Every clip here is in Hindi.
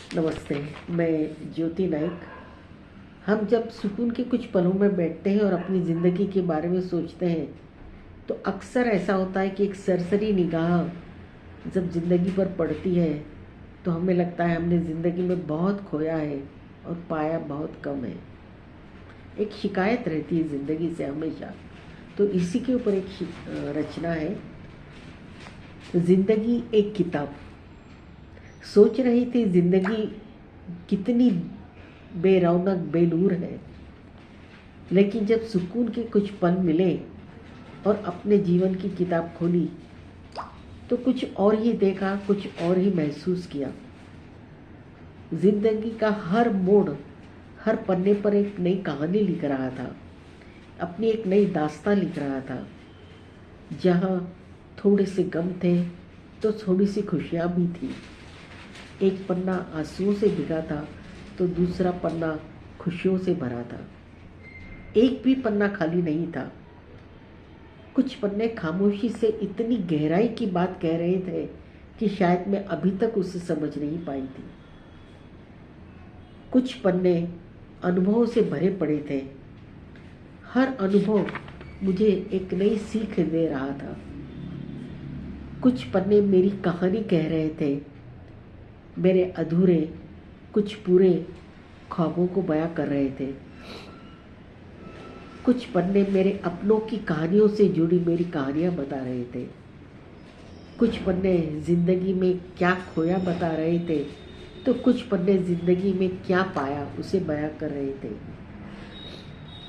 नमस्ते। मैं ज्योति नाइक। हम जब सुकून के कुछ पलों में बैठते हैं और अपनी ज़िंदगी के बारे में सोचते हैं तो अक्सर ऐसा होता है कि एक सरसरी निगाह जब ज़िंदगी पर पड़ती है तो हमें लगता है हमने ज़िंदगी में बहुत खोया है और पाया बहुत कम है। एक शिकायत रहती है ज़िंदगी से हमेशा। तो इसी के ऊपर एक रचना है, ज़िंदगी एक किताब। सोच रही थी ज़िंदगी कितनी बेरौनक बेनूर है, लेकिन जब सुकून के कुछ पल मिले और अपने जीवन की किताब खोली तो कुछ और ही देखा, कुछ और ही महसूस किया। ज़िंदगी का हर मोड़, हर पन्ने पर एक नई कहानी लिख रहा था, अपनी एक नई दास्तां लिख रहा था। जहाँ थोड़े से गम थे तो थोड़ी सी खुशियाँ भी थी। एक पन्ना आंसुओं से भीगा था तो दूसरा पन्ना खुशियों से भरा था। एक भी पन्ना खाली नहीं था। कुछ पन्ने खामोशी से इतनी गहराई की बात कह रहे थे कि शायद मैं अभी तक उसे समझ नहीं पाई थी। कुछ पन्ने अनुभवों से भरे पड़े थे। हर अनुभव मुझे एक नई सीख दे रहा था। कुछ पन्ने मेरी कहानी कह रहे थे, मेरे अधूरे कुछ पूरे ख्वाबों को बयां कर रहे थे। कुछ पन्ने मेरे अपनों की कहानियों से जुड़ी मेरी कहानियां बता रहे थे। कुछ पन्ने जिंदगी में क्या खोया बता रहे थे तो कुछ पन्ने जिंदगी में क्या पाया उसे बयां कर रहे थे।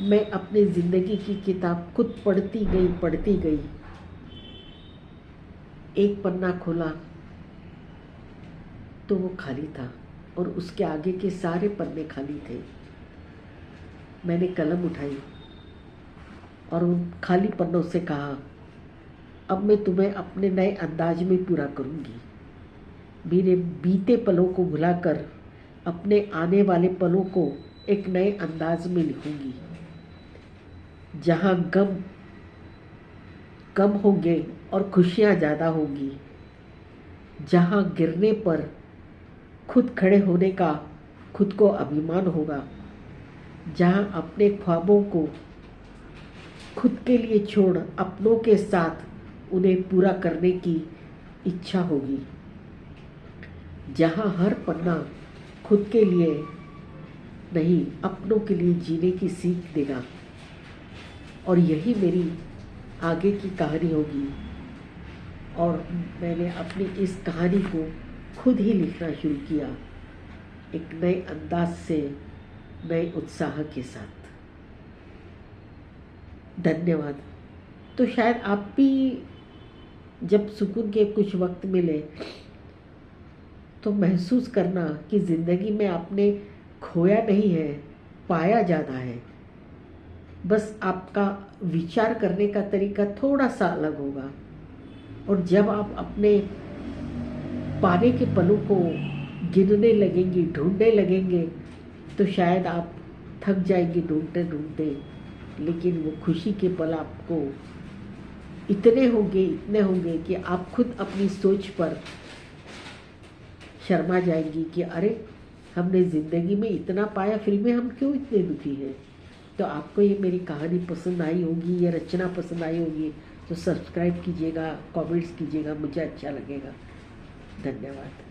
मैं अपनी जिंदगी की किताब खुद पढ़ती गई। एक पन्ना खोला तो वो खाली था और उसके आगे के सारे पन्ने खाली थे। मैंने कलम उठाई और उन खाली पन्नों से कहा, अब मैं तुम्हें अपने नए अंदाज में पूरा करूंगी। मेरे बीते पलों को भुलाकर अपने आने वाले पलों को एक नए अंदाज में लिखूंगी। जहाँ गम कम होंगे और खुशियाँ ज़्यादा होंगी। जहाँ गिरने पर खुद खड़े होने का खुद को अभिमान होगा। जहाँ अपने ख्वाबों को खुद के लिए छोड़ अपनों के साथ उन्हें पूरा करने की इच्छा होगी। जहाँ हर पन्ना खुद के लिए नहीं अपनों के लिए जीने की सीख देगा। और यही मेरी आगे की कहानी होगी। और मैंने अपनी इस कहानी को खुद ही लिखना शुरू किया, एक नए अंदाज से, नए उत्साह के साथ। धन्यवाद। तो शायद आप भी जब सुकून के कुछ वक्त मिले तो महसूस करना कि ज़िंदगी में आपने खोया नहीं है, पाया ज़्यादा है। बस आपका विचार करने का तरीका थोड़ा सा अलग होगा। और जब आप अपने पाने के पलों को गिनने लगेंगे, ढूंढने लगेंगे, तो शायद आप थक जाएंगे ढूंढते ढूंढते। लेकिन वो खुशी के पल आपको इतने होंगे कि आप खुद अपनी सोच पर शर्मा जाएंगी कि अरे, हमने ज़िंदगी में इतना पाया, फिर भी हम क्यों इतने दुखी हैं। तो आपको ये मेरी कहानी पसंद आई होगी, ये रचना पसंद आई होगी तो सब्सक्राइब कीजिएगा, कमेंट्स कीजिएगा, मुझे अच्छा लगेगा। धन्यवाद।